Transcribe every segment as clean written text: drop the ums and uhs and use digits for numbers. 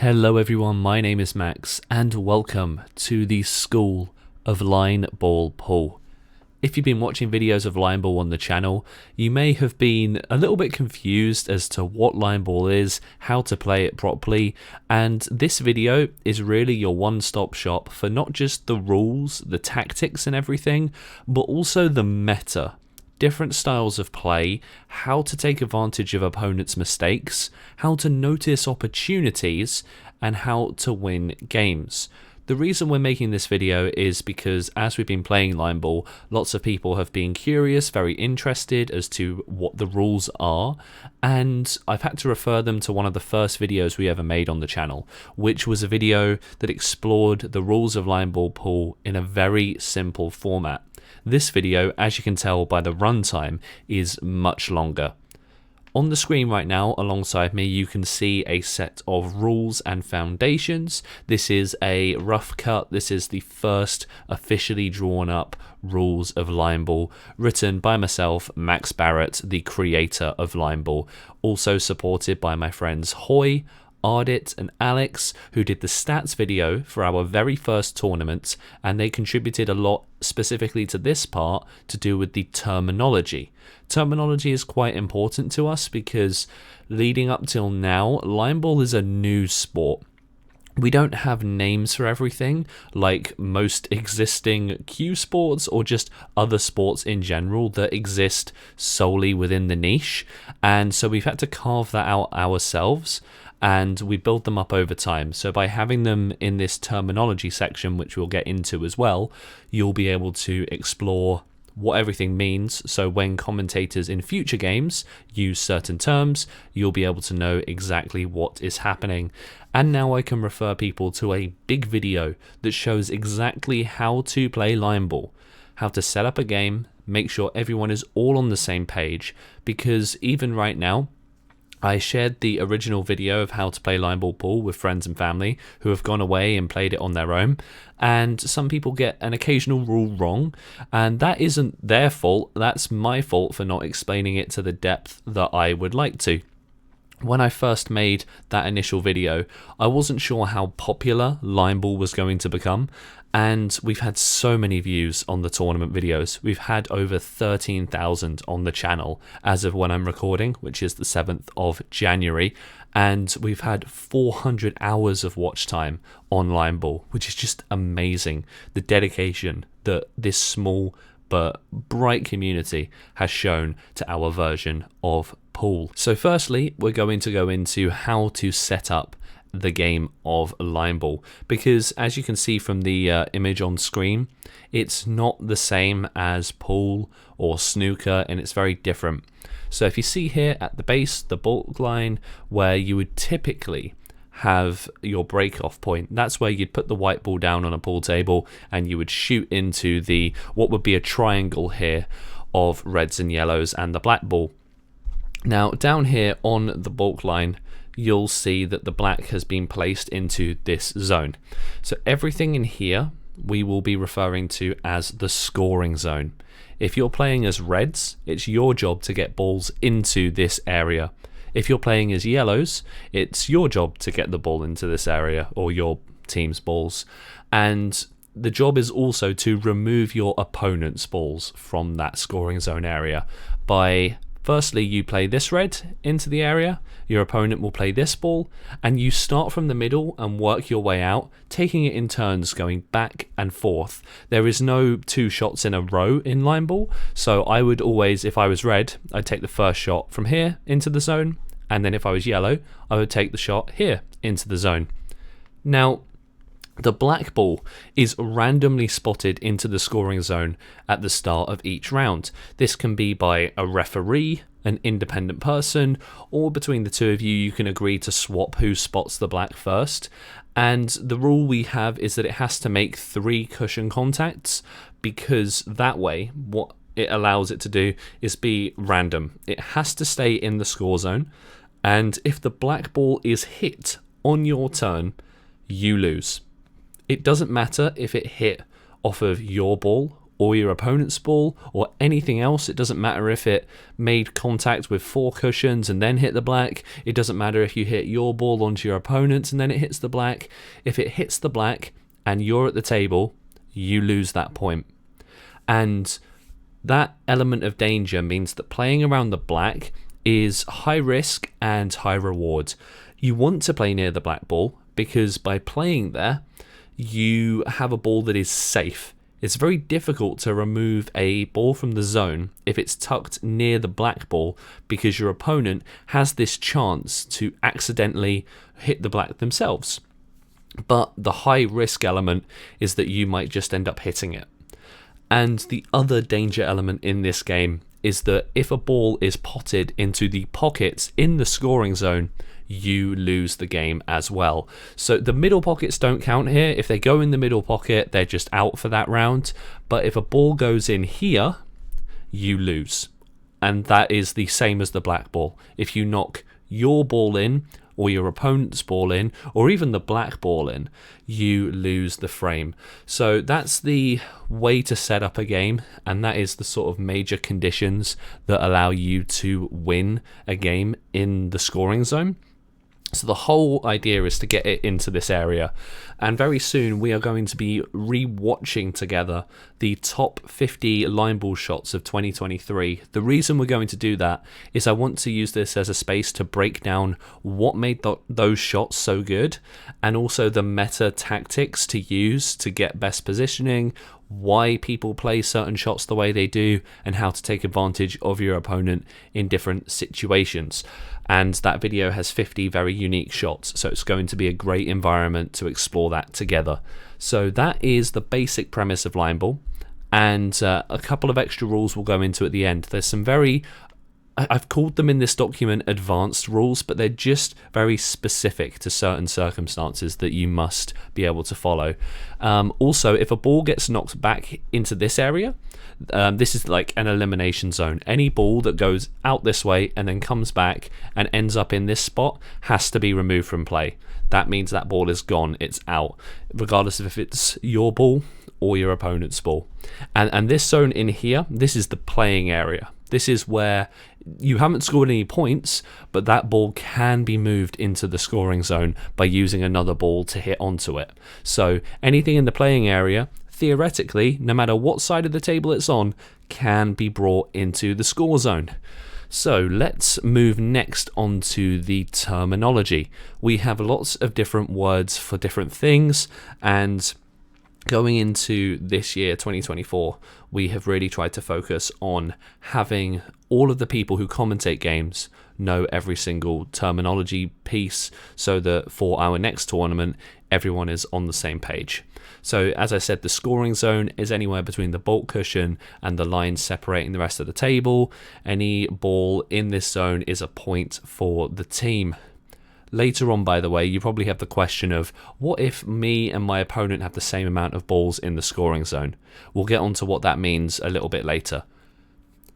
Hello everyone, my name is Max and welcome to the School of Line Ball Pool. If you've been watching videos of line ball on the channel, you may have been a little bit confused as to what line ball is, how to play it properly, and this video is really your one-stop shop for not just the rules, the tactics and everything, but also the meta. Different styles of play, how to take advantage of opponents' mistakes, how to notice opportunities, and how to win games. The reason we're making this video is because as we've been playing line ball, lots of people have been curious, very interested as to what the rules are, and I've had to refer them to one of the first videos we ever made on the channel, which was a video that explored the rules of line ball pool in a very simple format. This video, as you can tell by the runtime, is much longer. On the screen right now alongside me you can see a set of rules and foundations. This is a rough cut. This is the first officially drawn up rules of line ball written by myself, Max Barrett, the creator of line ball, also supported by my friends Hoy, Ardit and Alex, who did the stats video for our very first tournament, and they contributed a lot specifically to this part to do with the terminology. Terminology is quite important to us because leading up till now, line ball is a new sport. We don't have names for everything like most existing Q sports or just other sports in general that exist solely within the niche, and so we've had to carve that out ourselves. And we build them up over time. So by having them in this terminology section, which we'll get into as well, you'll be able to explore what everything means. So when commentators in future games use certain terms, you'll be able to know exactly what is happening. And now I can refer people to a big video that shows exactly how to play line ball, how to set up a game, make sure everyone is all on the same page, because even right now, I shared the original video of how to play line ball pool with friends and family who have gone away and played it on their own, and some people get an occasional rule wrong, and that isn't their fault, that's my fault for not explaining it to the depth that I would like to. When I first made that initial video, I wasn't sure how popular line ball was going to become, and we've had so many views on the tournament videos. We've had over 13,000 on the channel as of when I'm recording, which is the 7th of January, and we've had 400 hours of watch time on line ball, which is just amazing. The dedication that this small but bright community has shown to our version of pool. So firstly, we're going to go into how to set up the game of line ball, because as you can see from the image on screen, it's not the same as pool or snooker, and it's very different. So if you see here at the base, the baulk line, where you would typically have your break off point, that's where you'd put the white ball down on a pool table and you would shoot into the what would be a triangle here of reds and yellows and the black ball. Now down here on the baulk line, you'll see that the black has been placed into this zone. So everything in here we will be referring to as the scoring zone. If you're playing as reds, it's your job to get balls into this area. If you're playing as yellows, it's your job to get the ball into this area, or your team's balls. And the job is also to remove your opponent's balls from that scoring zone area by firstly, you play this red into the area, your opponent will play this ball, and you start from the middle and work your way out, taking it in turns going back and forth. There is no two shots in a row in line ball, so I would always, if I was red, I'd take the first shot from here into the zone, and then if I was yellow, I would take the shot here into the zone. Now, the black ball is randomly spotted into the scoring zone at the start of each round. This can be by a referee, an independent person, or between the two of you, you can agree to swap who spots the black first. And the rule we have is that it has to make 3 cushion contacts, because that way, what it allows it to do is be random. It has to stay in the score zone, and if the black ball is hit on your turn, you lose. It doesn't matter if it hit off of your ball or your opponent's ball or anything else. It doesn't matter if it made contact with 4 cushions and then hit the black. It doesn't matter if you hit your ball onto your opponent's and then it hits the black. If it hits the black and you're at the table, you lose that point. And that element of danger means that playing around the black is high risk and high reward. You want to play near the black ball because by playing there, you have a ball that is safe. It's very difficult to remove a ball from the zone if it's tucked near the black ball because your opponent has this chance to accidentally hit the black themselves. But the high risk element is that you might just end up hitting it. And the other danger element in this game is that if a ball is potted into the pockets in the scoring zone, you lose the game as well. So the middle pockets don't count here. If they go in the middle pocket, they're just out for that round. But if a ball goes in here, you lose. And that is the same as the black ball. If you knock your ball in, or your opponent's ball in, or even the black ball in, you lose the frame. So that's the way to set up a game, and that is the sort of major conditions that allow you to win a game in the scoring zone. So the whole idea is to get it into this area, and very soon we are going to be re-watching together the top 50 line ball shots of 2023. The reason we're going to do that is I want to use this as a space to break down what made those shots so good, and also the meta tactics to use to get best positioning, why people play certain shots the way they do, and how to take advantage of your opponent in different situations. And that video has 50 very unique shots, so it's going to be a great environment to explore that together. So that is the basic premise of line ball, and a couple of extra rules we'll go into at the end. There's some very, I've called them in this document advanced rules, but they're just very specific to certain circumstances that you must be able to follow. Also, if a ball gets knocked back into this area, this is like an elimination zone. Any ball that goes out this way and then comes back and ends up in this spot has to be removed from play. That means that ball is gone, it's out, regardless of if it's your ball or your opponent's ball. And this zone in here, this is the playing area. This is where you haven't scored any points, but that ball can be moved into the scoring zone by using another ball to hit onto it. So anything in the playing area, theoretically, no matter what side of the table it's on, can be brought into the score zone. So let's move next on to the terminology. We have lots of different words for different things, and going into this year, 2024, we have really tried to focus on having all of the people who commentate games know every single terminology piece so that for our next tournament, everyone is on the same page. So as I said, the scoring zone is anywhere between the baulk cushion and the line separating the rest of the table. Any ball in this zone is a point for the team. Later on, by the way, you probably have the question of, what if me and my opponent have the same amount of balls in the scoring zone? We'll get onto what that means a little bit later.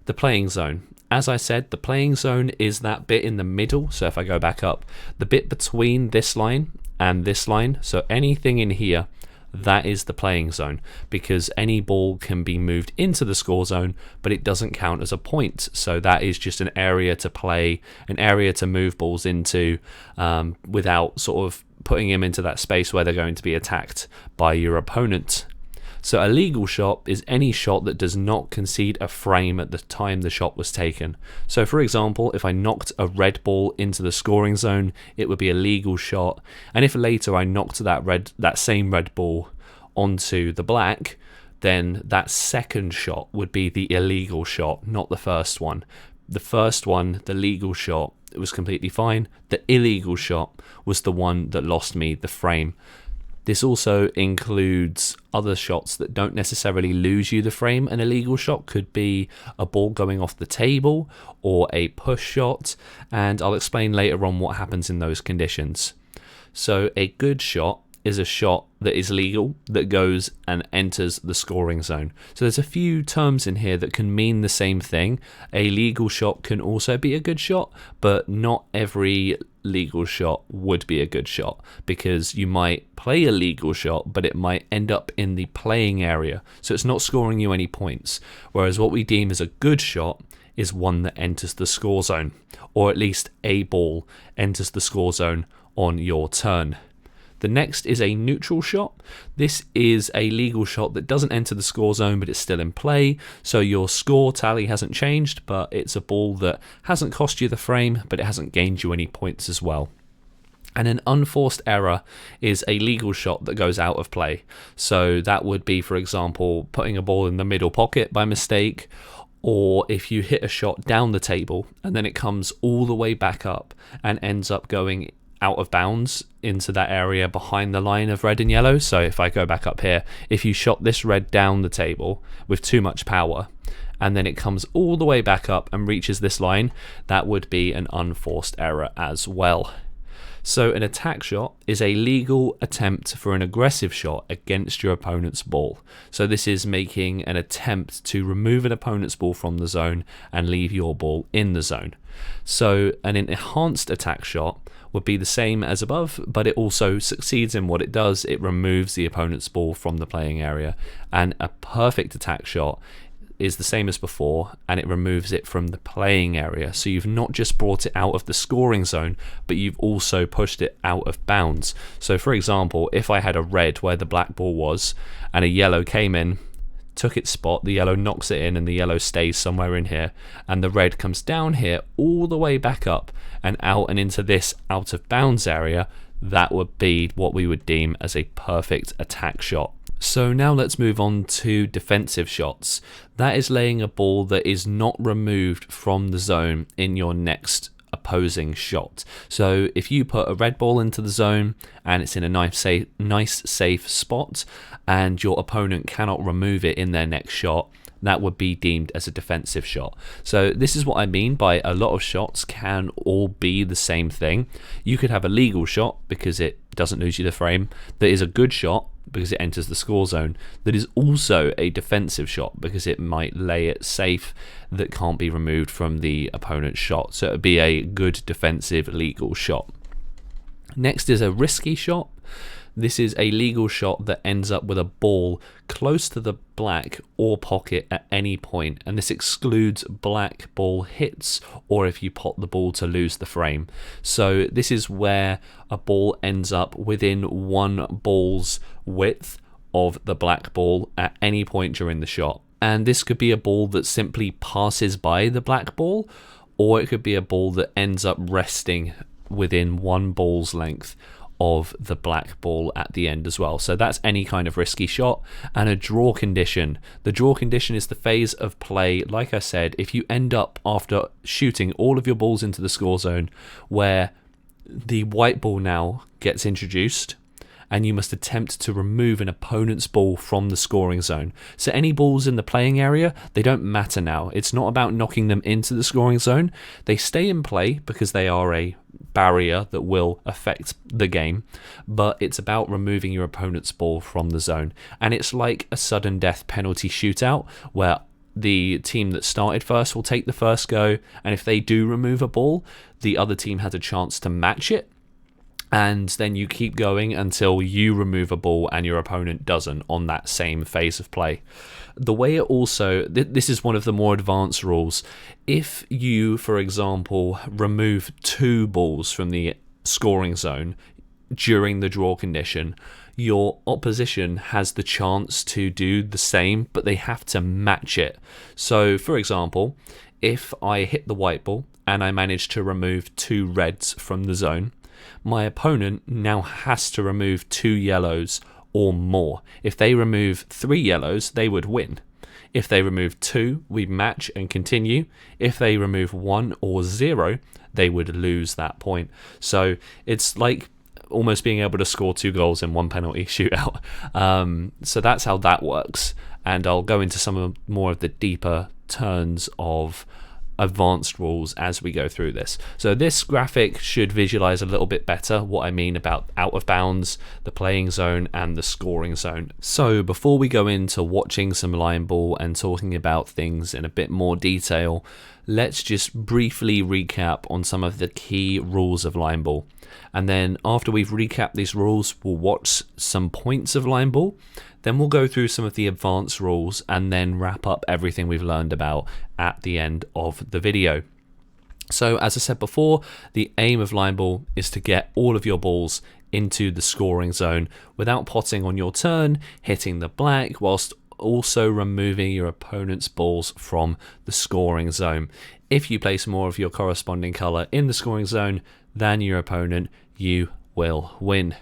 The playing zone. As I said, the playing zone is that bit in the middle. So if I go back up, the bit between this line and this line, so anything in here, that is the playing zone, because any ball can be moved into the score zone, but it doesn't count as a point. So that is just an area to play, an area to move balls into without sort of putting them into that space where they're going to be attacked by your opponent. So a legal shot is any shot that does not concede a frame at the time the shot was taken. So for example, if I knocked a red ball into the scoring zone, it would be a legal shot. And if later I knocked that same red ball onto the black, then that second shot would be the illegal shot, not the first one. The first one, the legal shot, it was completely fine. The illegal shot was the one that lost me the frame. This also includes other shots that don't necessarily lose you the frame. An illegal shot could be a ball going off the table or a push shot, and I'll explain later on what happens in those conditions. So a good shot is a shot that is legal, that goes and enters the scoring zone. So there's a few terms in here that can mean the same thing. A legal shot can also be a good shot, but not every legal shot would be a good shot, because you might play a legal shot, but it might end up in the playing area, so it's not scoring you any points. Whereas what we deem as a good shot is one that enters the score zone, or at least a ball enters the score zone on your turn. The next is a neutral shot. This is a legal shot that doesn't enter the score zone, but it's still in play. So your score tally hasn't changed, but it's a ball that hasn't cost you the frame, but it hasn't gained you any points as well. And an unforced error is a legal shot that goes out of play. So that would be, for example, putting a ball in the middle pocket by mistake, or if you hit a shot down the table and then it comes all the way back up and ends up going out of bounds into that area behind the line of red and yellow. So if I go back up here, if you shot this red down the table with too much power and then it comes all the way back up and reaches this line, that would be an unforced error as well. So an attack shot is a legal attempt for an aggressive shot against your opponent's ball. So this is making an attempt to remove an opponent's ball from the zone and leave your ball in the zone. So an enhanced attack shot would be the same as above, but it also succeeds in what it does. It removes the opponent's ball from the playing area. And a perfect attack shot is the same as before, and it removes it from the playing area. So you've not just brought it out of the scoring zone, but you've also pushed it out of bounds. So for example, if I had a red where the black ball was and a yellow came in, took its spot, the yellow knocks it in and the yellow stays somewhere in here, and the red comes down here all the way back up and out and into this out of bounds area, that would be what we would deem as a perfect attack shot. So now let's move on to defensive shots. That is laying a ball that is not removed from the zone in your next opposing shot. So if you put a red ball into the zone and it's in a nice safe spot and your opponent cannot remove it in their next shot, that would be deemed as a defensive shot. So this is what I mean by a lot of shots can all be the same thing. You could have a legal shot because it doesn't lose you the frame, that is a good shot because it enters the score zone, that is also a defensive shot because it might lay it safe that can't be removed from the opponent's shot. So it would be a good defensive legal shot. Next is a risky shot. This is a legal shot that ends up with a ball close to the black or pocket at any point, and this excludes black ball hits or if you pot the ball to lose the frame. So this is where a ball ends up within one ball's width of the black ball at any point during the shot. And this could be a ball that simply passes by the black ball, or it could be a ball that ends up resting within one ball's length of the black ball at the end as well. So that's any kind of risky shot. And a draw condition. The draw condition is the phase of play, like I said, if you end up after shooting all of your balls into the score zone where the white ball now gets introduced and you must attempt to remove an opponent's ball from the scoring zone. So any balls in the playing area, they don't matter now. It's not about knocking them into the scoring zone. They stay in play because they are a barrier that will affect the game, but it's about removing your opponent's ball from the zone. And it's like a sudden death penalty shootout where the team that started first will take the first go, and if they do remove a ball, the other team has a chance to match it. And then you keep going until you remove a ball and your opponent doesn't on that same phase of play. The way it also, this is one of the more advanced rules. If you, for example, remove 2 balls from the scoring zone during the draw condition, your opposition has the chance to do the same, but they have to match it. So, for example, if I hit the white ball and I manage to remove 2 reds from the zone, my opponent now has to remove 2 yellows or more. If they remove 3 yellows, they would win. If they remove 2, we match and continue. If they remove 1 or 0, they would lose that point. So it's like almost being able to score 2 goals in 1 penalty shootout. So that's how that works. And I'll go into some more of the deeper turns of advanced rules as we go through this. So this graphic should visualize a little bit better what I mean about out of bounds, the playing zone, and the scoring zone. So before we go into watching some line ball and talking about things in a bit more detail, let's just briefly recap on some of the key rules of line ball. And then after we've recapped these rules, we'll watch some points of line ball. Then we'll go through some of the advanced rules and then wrap up everything we've learned about at the end of the video. So as I said before, the aim of line ball is to get all of your balls into the scoring zone without potting on your turn, hitting the black, whilst also removing your opponent's balls from the scoring zone. If you place more of your corresponding colour in the scoring zone than your opponent, you will win.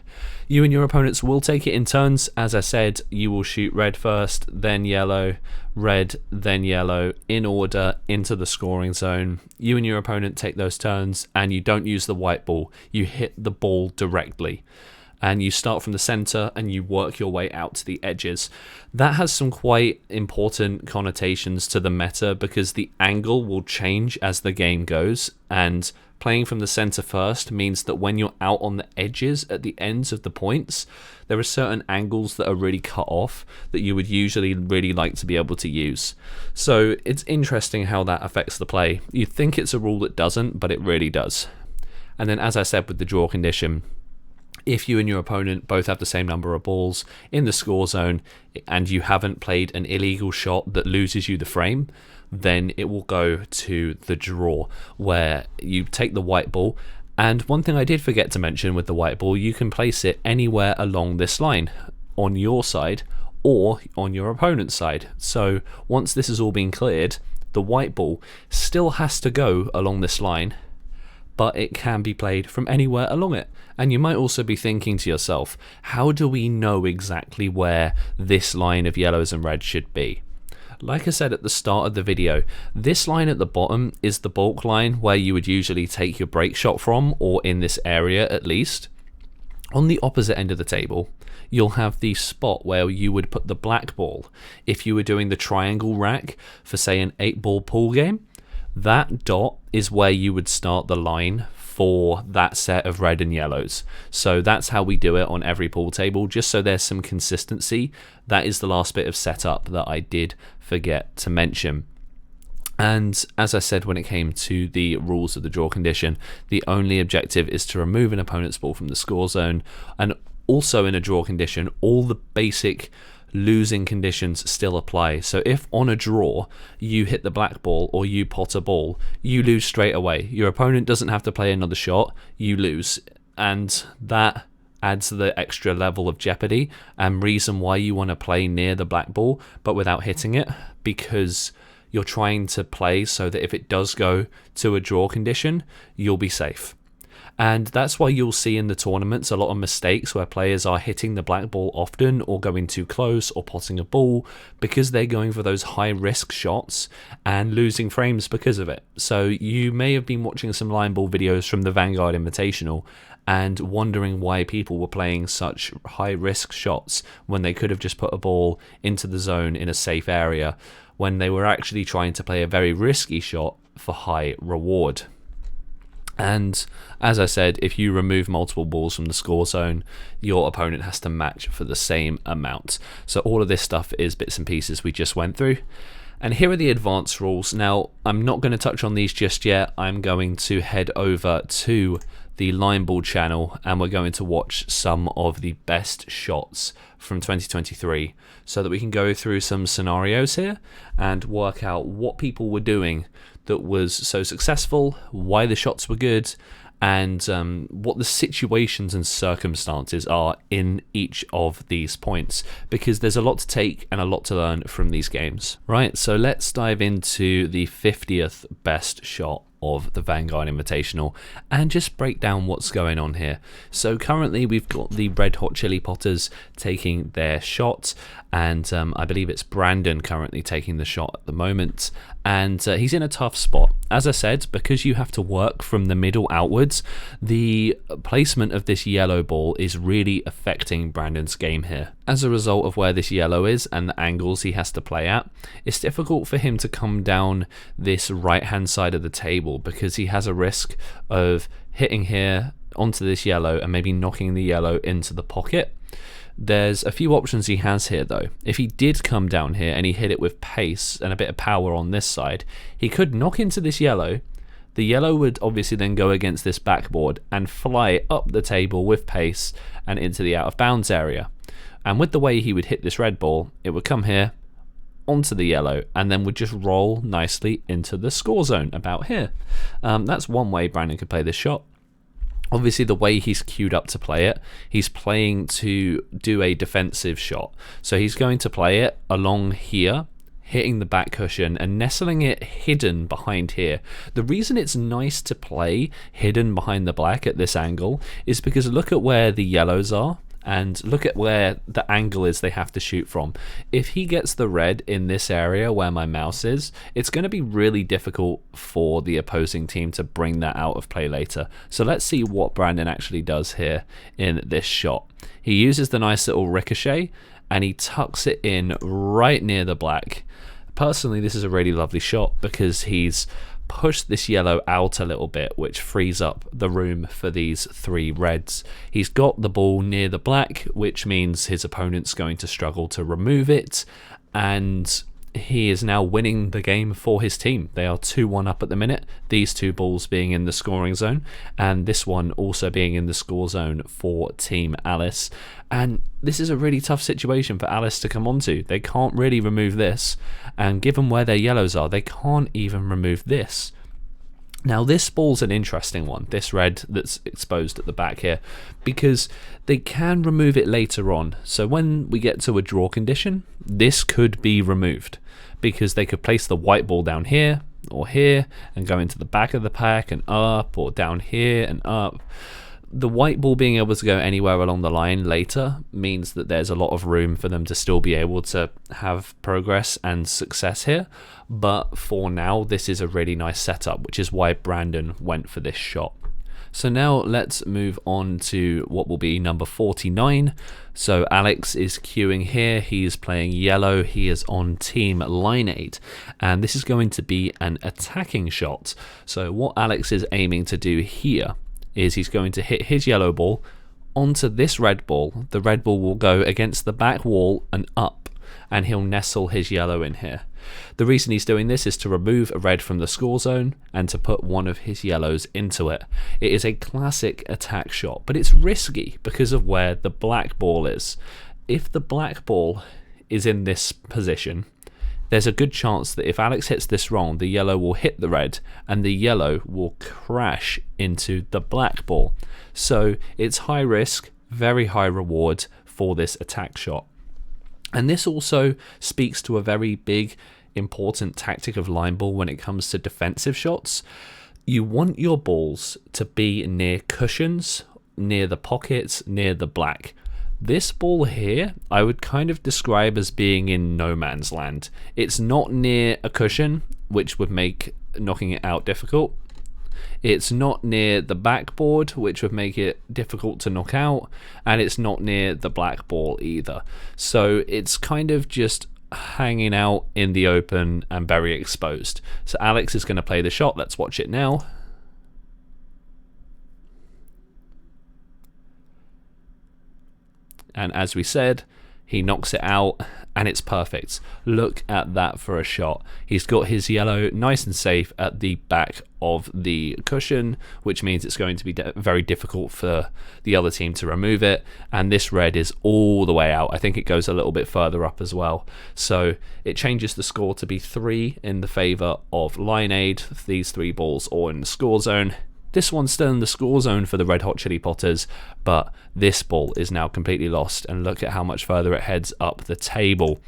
You and your opponents will take it in turns. As I said, you will shoot red first, then yellow, red, then yellow, in order into the scoring zone. You and your opponent take those turns, and you don't use the white ball. You hit the ball directly. And you start from the center and you work your way out to the edges. That has some quite important connotations to the meta because the angle will change as the game goes, and playing from the center first means that when you're out on the edges at the ends of the points, there are certain angles that are really cut off that you would usually really like to be able to use. So it's interesting how that affects the play. You'd think it's a rule that doesn't, but it really does. And then as I said with the draw condition, if you and your opponent both have the same number of balls in the score zone and you haven't played an illegal shot that loses you the frame, then it will go to the draw, where you take the white ball. And one thing I did forget to mention with the white ball, you can place it anywhere along this line, on your side or on your opponent's side. So once this has all been cleared, the white ball still has to go along this line, but it can be played from anywhere along it. And you might also be thinking to yourself, how do we know exactly where this line of yellows and reds should be? Like I said at the start of the video, this line at the bottom is the bulk line where you would usually take your break shot from, or in this area at least. On the opposite end of the table, you'll have the spot where you would put the black ball. If you were doing the triangle rack for, say, an 8-ball pool game, that dot is where you would start the line for that set of red and yellows. So that's how we do it on every pool table, just so there's some consistency. That is the last bit of setup that I did forget to mention. And as I said, when it came to the rules of the draw condition, the only objective is to remove an opponent's ball from the score zone. And also in a draw condition, all the basic losing conditions still apply. So if on a draw you hit the black ball or you pot a ball, you lose straight away. Your opponent doesn't have to play another shot, you lose. And that adds the extra level of jeopardy and reason why you want to play near the black ball but without hitting it, because you're trying to play so that if it does go to a draw condition, you'll be safe. And that's why you'll see in the tournaments a lot of mistakes where players are hitting the black ball often or going too close or potting a ball, because they're going for those high risk shots and losing frames because of it. So you may have been watching some line ball videos from the Vanguard Invitational and wondering why people were playing such high risk shots when they could have just put a ball into the zone in a safe area, when they were actually trying to play a very risky shot for high reward. And as I said, if you remove multiple balls from the score zone, your opponent has to match for the same amount. So all of this stuff is bits and pieces we just went through. And here are the advanced rules. Now, I'm not going to touch on these just yet. I'm going to head over to the Line Ball channel and we're going to watch some of the best shots from 2023 so that we can go through some scenarios here and work out what people were doing that was so successful, why the shots were good, and what the situations and circumstances are in each of these points, because there's a lot to take and a lot to learn from these games. Right, so let's dive into the 50th best shot of the Vanguard Invitational and just break down what's going on here. So currently we've got the Red Hot Chili Potters taking their shot, and I believe it's Brandon currently taking the shot at the moment, and he's in a tough spot. As I said, because you have to work from the middle outwards, the placement of this yellow ball is really affecting Brandon's game here. As a result of where this yellow is and the angles he has to play at, it's difficult for him to come down this right hand side of the table because he has a risk of hitting here onto this yellow and maybe knocking the yellow into the pocket. There's a few options he has here though. If he did come down here and he hit it with pace and a bit of power on this side, he could knock into this yellow. The yellow would obviously then go against this backboard and fly up the table with pace and into the out of bounds area. And with the way he would hit this red ball, it would come here onto the yellow and then would just roll nicely into the score zone about here. That's one way Brandon could play this shot. Obviously, the way he's queued up to play it, he's playing to do a defensive shot. So he's going to play it along here, hitting the back cushion and nestling it hidden behind here. The reason it's nice to play hidden behind the black at this angle is because look at where the yellows are. And look at where the angle is they have to shoot from. If he gets the red in this area where my mouse is, it's going to be really difficult for the opposing team to bring that out of play later. So let's see what Brandon actually does here in this shot. He uses the nice little ricochet and he tucks it in right near the black. Personally, this is a really lovely shot because he's pushed this yellow out a little bit, which frees up the room for these three reds. He's got the ball near the black, which means his opponent's going to struggle to remove it, and he is now winning the game for his team. They are 2-1 up at the minute, these two balls being in the scoring zone and this one also being in the score zone for Team Alice. And this is a really tough situation for Alice to come onto. They can't really remove this, and given where their yellows are, they can't even remove this. Now this ball's an interesting one, this red that's exposed at the back here, because they can remove it later on. So when we get to a draw condition, this could be removed, because they could place the white ball down here or here and go into the back of the pack and up, or down here and up. The white ball being able to go anywhere along the line later means that there's a lot of room for them to still be able to have progress and success here. But for now, this is a really nice setup, which is why Brandon went for this shot. So now let's move on to what will be number 49. So Alex is queuing here. He is playing yellow. He is on Team Lineade, and this is going to be an attacking shot. So what Alex is aiming to do here is he's going to hit his yellow ball onto this red ball. The red ball will go against the back wall and up, and he'll nestle his yellow in here. The reason he's doing this is to remove a red from the score zone and to put one of his yellows into it. It is a classic attack shot, but it's risky because of where the black ball is. If the black ball is in this position, there's a good chance that if Alex hits this wrong, the yellow will hit the red and the yellow will crash into the black ball. So it's high risk, very high reward for this attack shot. And this also speaks to a very big, important tactic of line ball when it comes to defensive shots. You want your balls to be near cushions, near the pockets, near the black. This ball here, I would kind of describe as being in no man's land. It's not near a cushion, which would make knocking it out difficult. It's not near the backboard, which would make it difficult to knock out, and it's not near the black ball either. So it's kind of just hanging out in the open and very exposed. So Alex is going to play the shot. Let's watch it now. And as we said, he knocks it out and it's perfect. Look at that for a shot. He's got his yellow nice and safe at the back of the cushion, which means it's going to be very difficult for the other team to remove it. And this red is all the way out. I think it goes a little bit further up as well. So it changes the score to be 3 in the favor of Lineade. These 3 balls all in the score zone. This one's still in the score zone for the Red Hot Chili Potters, but this ball is now completely lost, and look at how much further it heads up the table.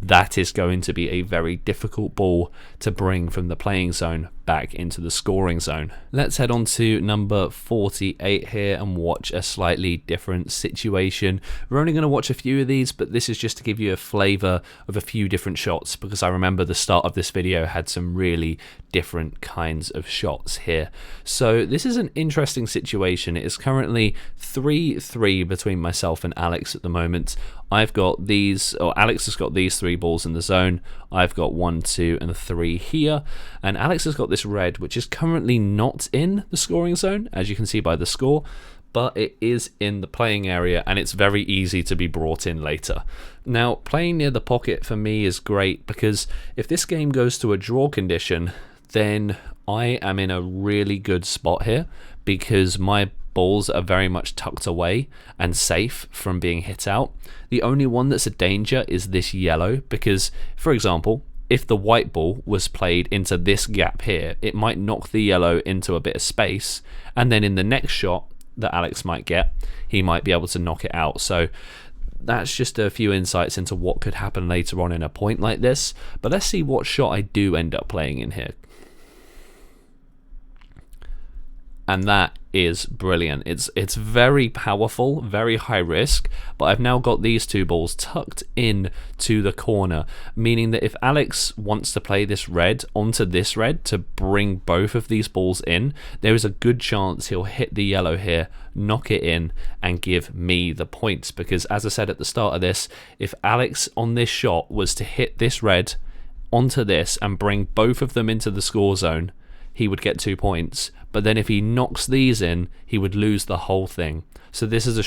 That is going to be a very difficult ball to bring from the playing zone back into the scoring zone. Let's head on to number 48 here and watch a slightly different situation. We're only going to watch a few of these, but this is just to give you a flavor of a few different shots, because I remember the start of this video had some really different kinds of shots here. So this is an interesting situation. It is currently 3-3 between myself and Alex at the moment. I've got these, or Alex has got these 3 balls in the zone. I've got 1, 2, and 3 here, and Alex has got this red, which is currently not in the scoring zone, as you can see by the score, but it is in the playing area, and it's very easy to be brought in later. Now, playing near the pocket for me is great, because if this game goes to a draw condition, then I am in a really good spot here, because my balls are very much tucked away and safe from being hit out. The only one that's a danger is this yellow, because, for example, if the white ball was played into this gap here, it might knock the yellow into a bit of space, and then in the next shot that Alex might get, he might be able to knock it out. So that's just a few insights into what could happen later on in a point like this. But let's see what shot I do end up playing in here. And that is brilliant. It's very powerful, very high risk, but I've now got these 2 balls tucked in to the corner, meaning that if Alex wants to play this red onto this red to bring both of these balls in, there is a good chance he'll hit the yellow here, knock it in, and give me the points. Because as I said at the start of this, if Alex on this shot was to hit this red onto this and bring both of them into the score zone, he would get 2 points. But then if he knocks these in, he would lose the whole thing. So this is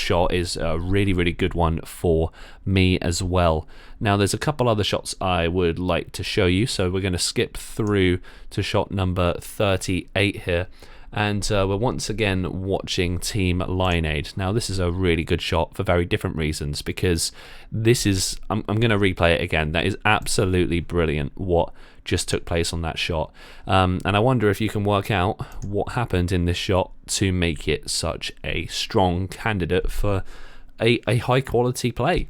a really, really good one for me as well. Now there's a couple other shots I would like to show you, so we're going to skip through to shot number 38 here. And we're once again watching Team Lineade. Now this is a really good shot for very different reasons, because this is, I'm going to replay it again. That is absolutely brilliant what just took place on that shot. And I wonder if you can work out what happened in this shot to make it such a strong candidate for a high quality play.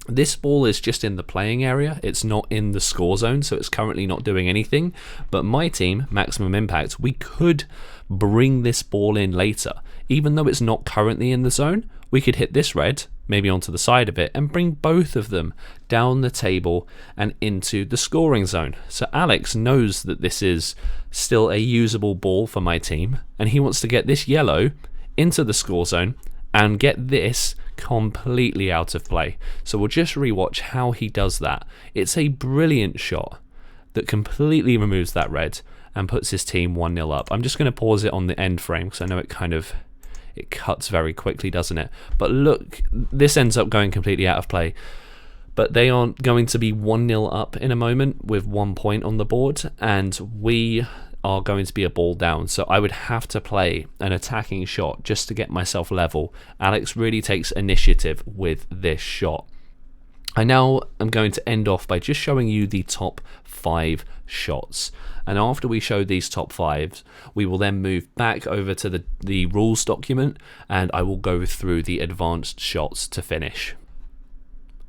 This ball is just in the playing area, it's not in the score zone, so it's currently not doing anything. But my team, Maximum Impact, we could bring this ball in later. Even though it's not currently in the zone, we could hit this red, maybe onto the side of it, and bring both of them down the table and into the scoring zone. So Alex knows that this is still a usable ball for my team, and he wants to get this yellow into the score zone and get this completely out of play. So we'll just rewatch how he does that. It's a brilliant shot that completely removes that red and puts his team 1-0 up. I'm just going to pause it on the end frame because I know it cuts very quickly, doesn't it? But look, this ends up going completely out of play. But they are going to be 1-0 up in a moment with 1 point on the board, and we are going to be a ball down. So I would have to play an attacking shot just to get myself level. Alex really takes initiative with this shot. I now am going to end off by just showing you the top 5 shots. And after we show these top 5s, we will then move back over to the rules document, and I will go through the advanced shots to finish.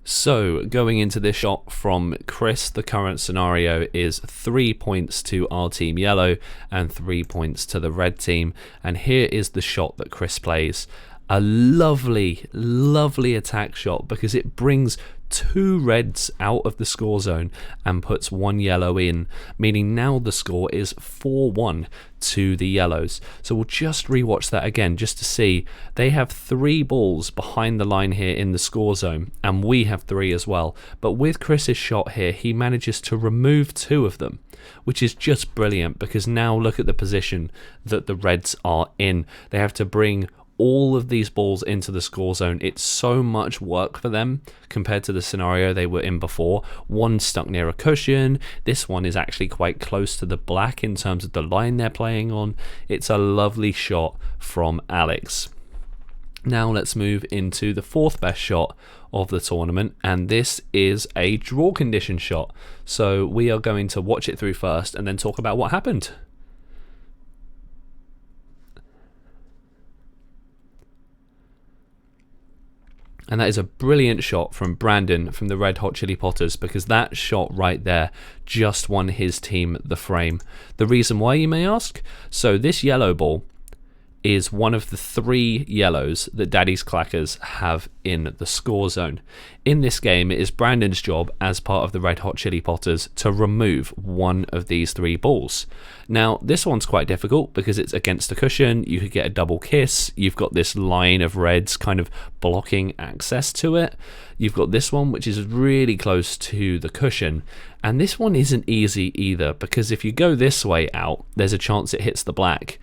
So going into this shot from Chris, the current scenario is 3 points to our team yellow and 3 points to the red team. And here is the shot that Chris plays. A lovely, lovely attack shot, because it brings 2 reds out of the score zone and puts 1 yellow in, meaning now the score is 4-1 to the yellows. So we'll just rewatch that again just to see. They have 3 balls behind the line here in the score zone, and we have 3 as well. But with Chris's shot here, he manages to remove 2 of them, which is just brilliant, because now look at the position that the reds are in. They have to bring all of these balls into the score zone. It's so much work for them compared to the scenario they were in before. One stuck near a cushion. This one is actually quite close to the black in terms of the line they're playing on. It's a lovely shot from Alex. Now let's move into the 4th best shot of the tournament, and this is a draw condition shot. So we are going to watch it through first and then talk about what happened. And that is a brilliant shot from Brandon from the Red Hot Chili Potters, because that shot right there just won his team the frame. The reason why, you may ask? So this yellow ball is one of the 3 yellows that Daddy's Clackers have in the score zone. In this game, it is Brandon's job as part of the Red Hot Chili Potters to remove one of these 3 balls. Now, this one's quite difficult because it's against the cushion. You could get a double kiss. You've got this line of reds kind of blocking access to it. You've got this one, which is really close to the cushion. And this one isn't easy either, because if you go this way out, there's a chance it hits the black.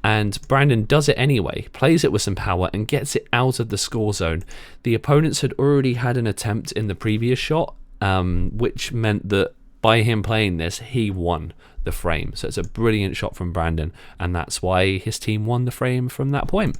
And Brandon does it anyway, plays it with some power and gets it out of the score zone. The opponents had already had an attempt in the previous shot, which meant that by him playing this, he won the frame. So it's a brilliant shot from Brandon, and that's why his team won the frame from that point.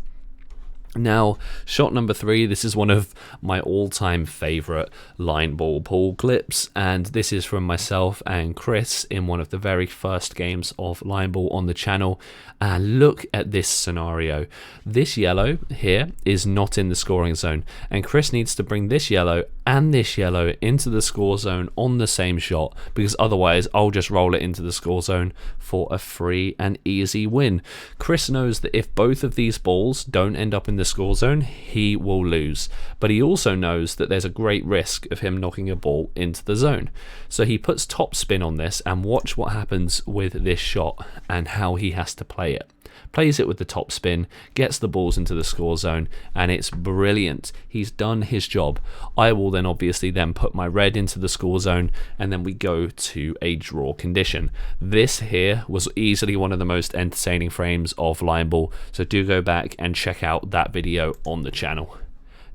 Now, shot number 3, this is one of my all-time favourite line ball pool clips, and this is from myself and Chris in one of the very first games of line ball on the channel. And look at this scenario. This yellow here is not in the scoring zone, and Chris needs to bring this yellow and this yellow into the score zone on the same shot, because otherwise I'll just roll it into the score zone for a free and easy win. Chris knows that if both of these balls don't end up in the score zone, he will lose, but he also knows that there's a great risk of him knocking a ball into the zone. So he puts top spin on this, and watch what happens with this shot and how he has to play it. Plays it with the top spin, gets the balls into the score zone, and it's brilliant. He's done his job. I will then obviously then put my red into the score zone, and then we go to a draw condition. This here was easily one of the most entertaining frames of line ball, so do go back and check out that video on the channel.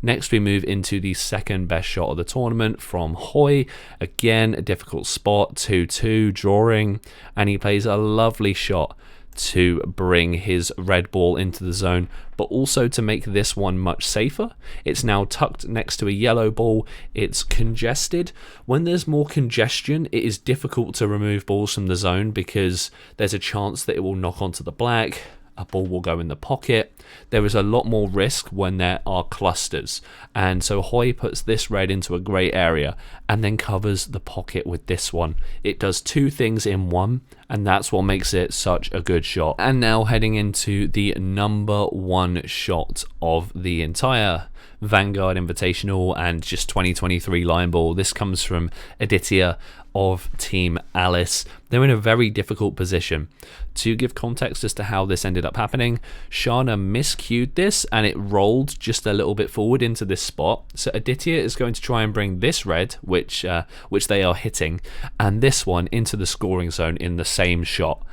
Next, we move into the second best shot of the tournament from Hoy. Again, a difficult spot, 2-2, drawing, and he plays a lovely shot to bring his red ball into the zone, but also to make this one much safer. It's now tucked next to a yellow ball. It's congested. When there's more congestion, it is difficult to remove balls from the zone because there's a chance that it will knock onto the black. A ball will go in the pocket. There is a lot more risk when there are clusters, and so Hoy puts this red into a grey area and then covers the pocket with this one. It does 2 things in one, and that's what makes it such a good shot. And now heading into the number 1 shot of the entire Vanguard Invitational and just 2023 line ball. This comes from Aditya of Team Alice. They're in a very difficult position. To give context as to how this ended up happening, Shana miscued this and it rolled just a little bit forward into this spot. So Aditya is going to try and bring this red, which they are hitting, and this one into the scoring zone in the same shot,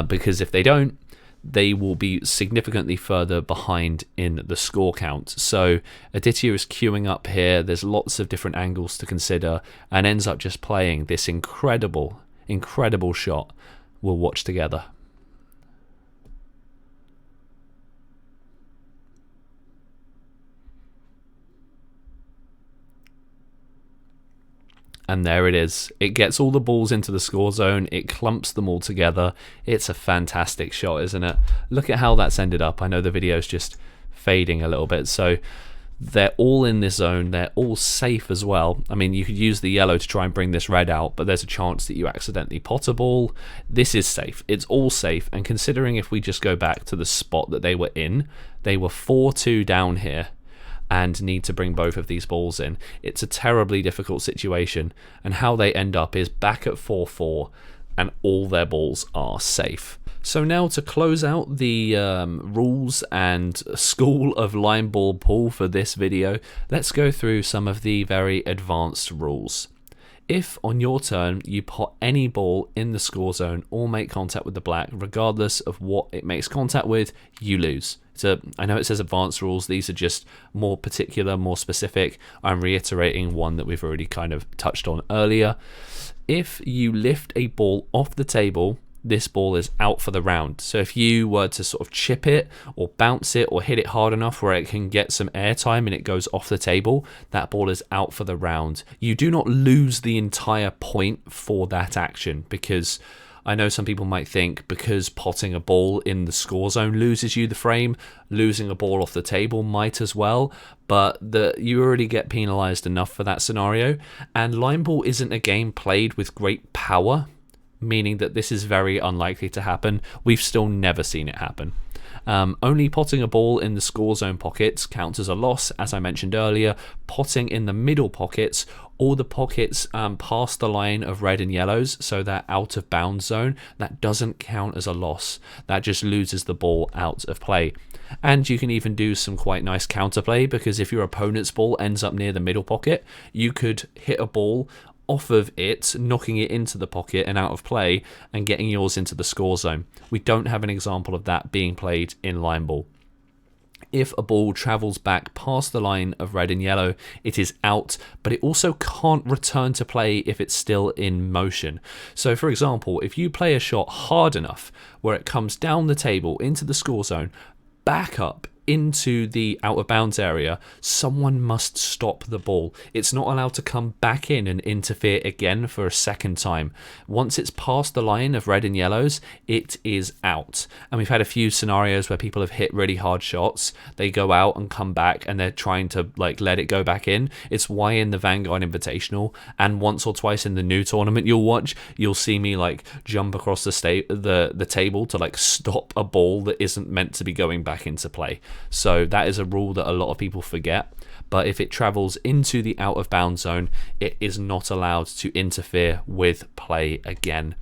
because if they don't, they will be significantly further behind in the score count. So Aditya is queuing up here. There's lots of different angles to consider, and ends up just playing this incredible shot. We'll watch together. And there it is. It gets all the balls into the score zone. It clumps them all together. It's a fantastic shot, isn't it? Look at how that's ended up. I know the video's just fading a little bit. So they're all in this zone. They're all safe as well. I mean, you could use the yellow to try and bring this red out, but there's a chance that you accidentally pot a ball. This is safe. It's all safe. And considering if we just go back to the spot that they were in, they were 4-2 down here and need to bring both of these balls in. It's a terribly difficult situation, and how they end up is back at 4-4 and all their balls are safe. So now to close out the rules and school of line ball pool for this video, let's go through some of the very advanced rules. If on your turn you pot any ball in the score zone or make contact with the black, regardless of what it makes contact with, you lose. So I know it says advanced rules, these are just more particular, more specific. I'm reiterating one that we've already kind of touched on earlier. If you lift a ball off the table, this ball is out for the round. So if you were to sort of chip it or bounce it or hit it hard enough where it can get some airtime and it goes off the table, that ball is out for the round. You do not lose the entire point for that action, because I know some people might think because potting a ball in the score zone loses you the frame, losing a ball off the table might as well, but you already get penalized enough for that scenario. And line ball isn't a game played with great power, meaning that this is very unlikely to happen. We've still never seen it happen. Only potting a ball in the score zone pockets counts as a loss, as I mentioned earlier. Potting in the middle pockets, all the pockets past the line of red and yellows, so that out of bounds zone, that doesn't count as a loss. That just loses the ball out of play. And you can even do some quite nice counterplay, because if your opponent's ball ends up near the middle pocket, you could hit a ball off of it, knocking it into the pocket and out of play, and getting yours into the score zone. We don't have an example of that being played in line ball. If a ball travels back past the line of red and yellow, it is out, but it also can't return to play if it's still in motion. So for example, if you play a shot hard enough where it comes down the table into the score zone, back up into the out of bounds area, someone must stop the ball. It's not allowed to come back in and interfere again for a second time. Once it's past the line of red and yellows, it is out. And we've had a few scenarios where people have hit really hard shots, they go out and come back and they're trying to let it go back in. It's why in the Vanguard Invitational and once or twice in the new tournament you'll see me jump across the table to stop a ball that isn't meant to be going back into play. So that is a rule that a lot of people forget, but if it travels into the out of bounds zone, it is not allowed to interfere with play again.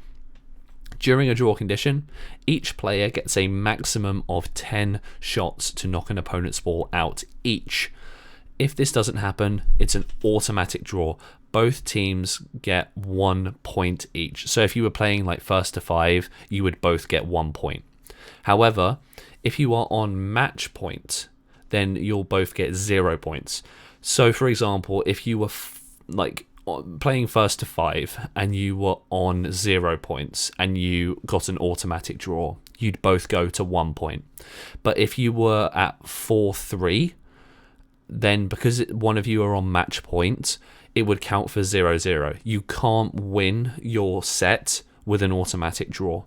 During a draw condition, each player gets a maximum of 10 shots to knock an opponent's ball out each. If this doesn't happen, it's an automatic draw. Both teams get 1 point each. So if you were playing first to 5, you would both get 1 point. However, if you are on match point, then you'll both get 0 points. So for example, if you were playing first to 5 and you were on 0 points and you got an automatic draw, you'd both go to 1 point. But if you were at 4-3, then because one of you are on match point, it would count for 0-0. You can't win your set with an automatic draw.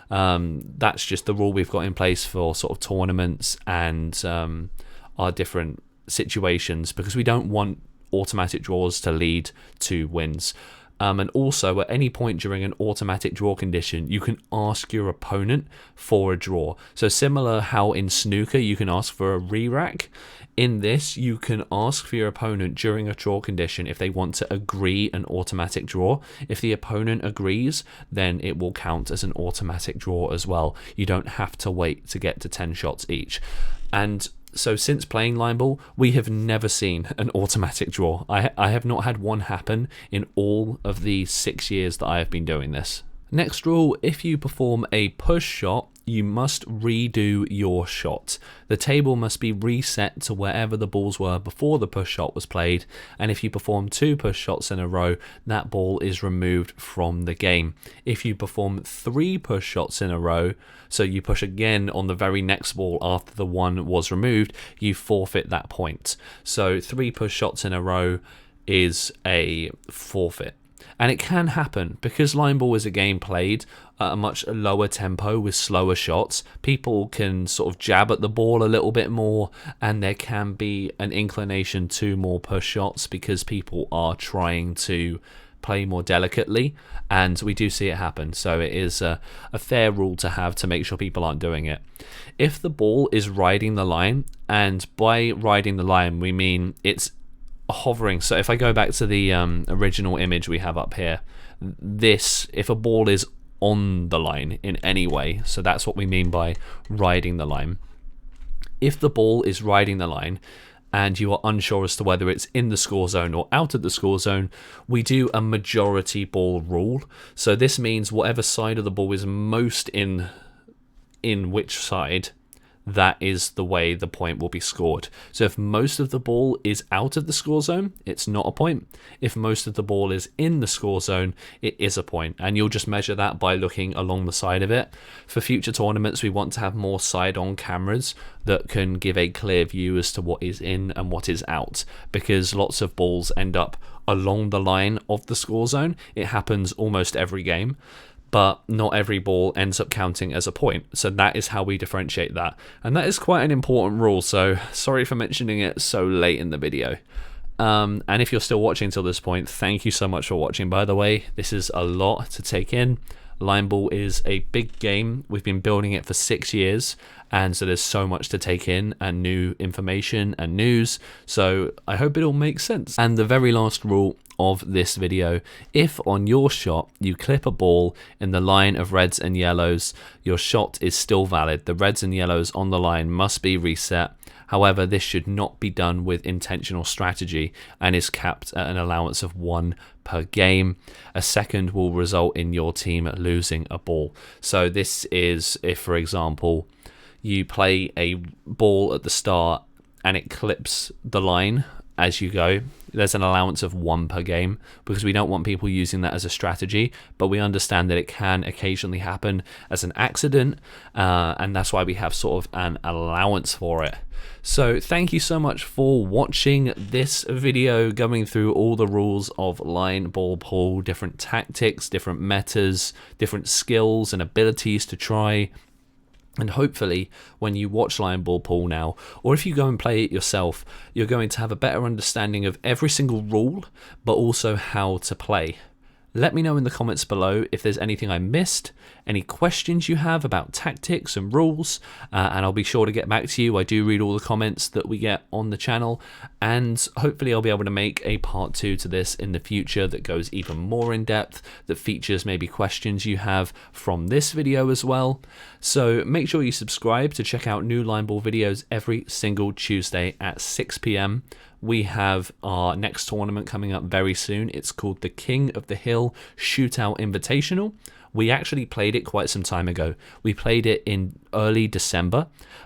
That's just the rule we've got in place for sort of tournaments and our different situations, because we don't want automatic draws to lead to wins. And also, at any point during an automatic draw condition, you can ask your opponent for a draw. So similar how in snooker you can ask for a re-rack, in this you can ask for your opponent during a draw condition if they want to agree an automatic draw. If the opponent agrees, then it will count as an automatic draw as well. You don't have to wait to get to 10 shots each. And so since playing line ball, we have never seen an automatic draw. I have not had one happen in all of the 6 years that I have been doing this. Next rule, if you perform a push shot, you must redo your shot. The table must be reset to wherever the balls were before the push shot was played, and if you perform 2 push shots in a row, that ball is removed from the game. If you perform 3 push shots in a row, so you push again on the very next ball after the one was removed, you forfeit that point. So 3 push shots in a row is a forfeit. And it can happen because line ball is a game played at a much lower tempo with slower shots. People can sort of jab at the ball a little bit more, and there can be an inclination to more push shots because people are trying to play more delicately, and we do see it happen. So it is a fair rule to have to make sure people aren't doing it. If the ball is riding the line, and by riding the line we mean it's hovering, so if I go back to the original image we have up here, if a ball is on the line in any way, so that's what we mean by riding the line. If the ball is riding the line and you are unsure as to whether it's in the score zone or out of the score zone, we do a majority ball rule. So this means whatever side of the ball is most in which side, that is the way the point will be scored. So if most of the ball is out of the score zone, it's not a point. If most of the ball is in the score zone, it is a point. And you'll just measure that by looking along the side of it. For future tournaments, we want to have more side-on cameras that can give a clear view as to what is in and what is out, because lots of balls end up along the line of the score zone. It happens almost every game. but not every ball ends up counting as a point. So that is how we differentiate that. And that is quite an important rule, so sorry for mentioning it so late in the video. And if you're still watching till this point, thank you so much for watching, by the way. This is a lot to take in. Line Ball is a big game. We've been building it for 6 years, and so there's so much to take in and new information and news. So I hope it all makes sense. And the very last rule of this video: if on your shot you clip a ball in the line of reds and yellows, your shot is still valid. The reds and yellows on the line must be reset. However, this should not be done with intentional strategy and is capped at an allowance of 1 per game. A second will result in your team losing a ball. So this is if, for example, you play a ball at the start and it clips the line as you go. There's an allowance of 1 per game, because we don't want people using that as a strategy, but we understand that it can occasionally happen as an accident, and that's why we have sort of an allowance for it. So thank you so much for watching this video, going through all the rules of line ball pool, different tactics, different metas, different skills and abilities to try. And hopefully when you watch Line Ball Pool now, or if you go and play it yourself, you're going to have a better understanding of every single rule, but also how to play. Let me know in the comments below if there's anything I missed, any questions you have about tactics and rules, and I'll be sure to get back to you. I do read all the comments that we get on the channel, and hopefully I'll be able to make a part 2 to this in the future that goes even more in depth, that features maybe questions you have from this video as well. So make sure you subscribe to check out new Line Ball videos every single Tuesday at 6 PM. We have our next tournament coming up very soon. It's called the King of the Hill Shootout Invitational. We actually played it quite some time ago. We played it in early December,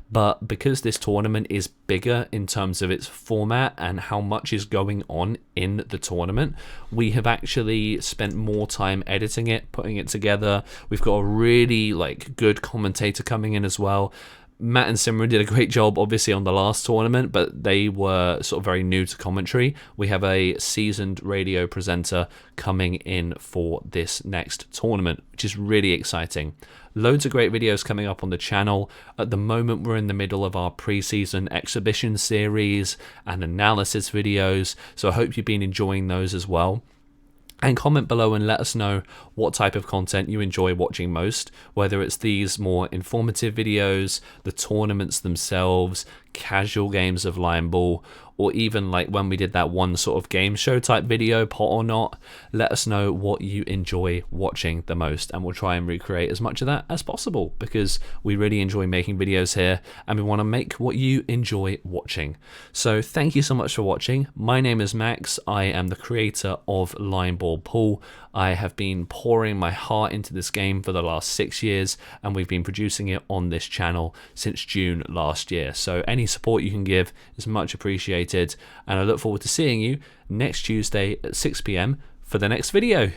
but because this tournament is bigger in terms of its format and how much is going on in the tournament, we have actually spent more time editing it, putting it together. We've got a really good commentator coming in as well. Matt and Simran did a great job obviously on the last tournament, but they were sort of very new to commentary. We have a seasoned radio presenter coming in for this next tournament, which is really exciting. Loads of great videos coming up on the channel. At the moment we're in the middle of our pre-season exhibition series and analysis videos, so I hope you've been enjoying those as well. And comment below and let us know what type of content you enjoy watching most, whether it's these more informative videos, the tournaments themselves, casual games of Line Ball, or even like when we did that one sort of game show type video, Pot or Not. Let us know what you enjoy watching the most, and we'll try and recreate as much of that as possible, because we really enjoy making videos here and we want to make what you enjoy watching. So thank you so much for watching. My name is Max. I am the creator of Line Ball Pool. I have been pouring my heart into this game for the last 6 years, and we've been producing it on this channel since June last year. So any support you can give is much appreciated, and I look forward to seeing you next Tuesday at 6 PM for the next video.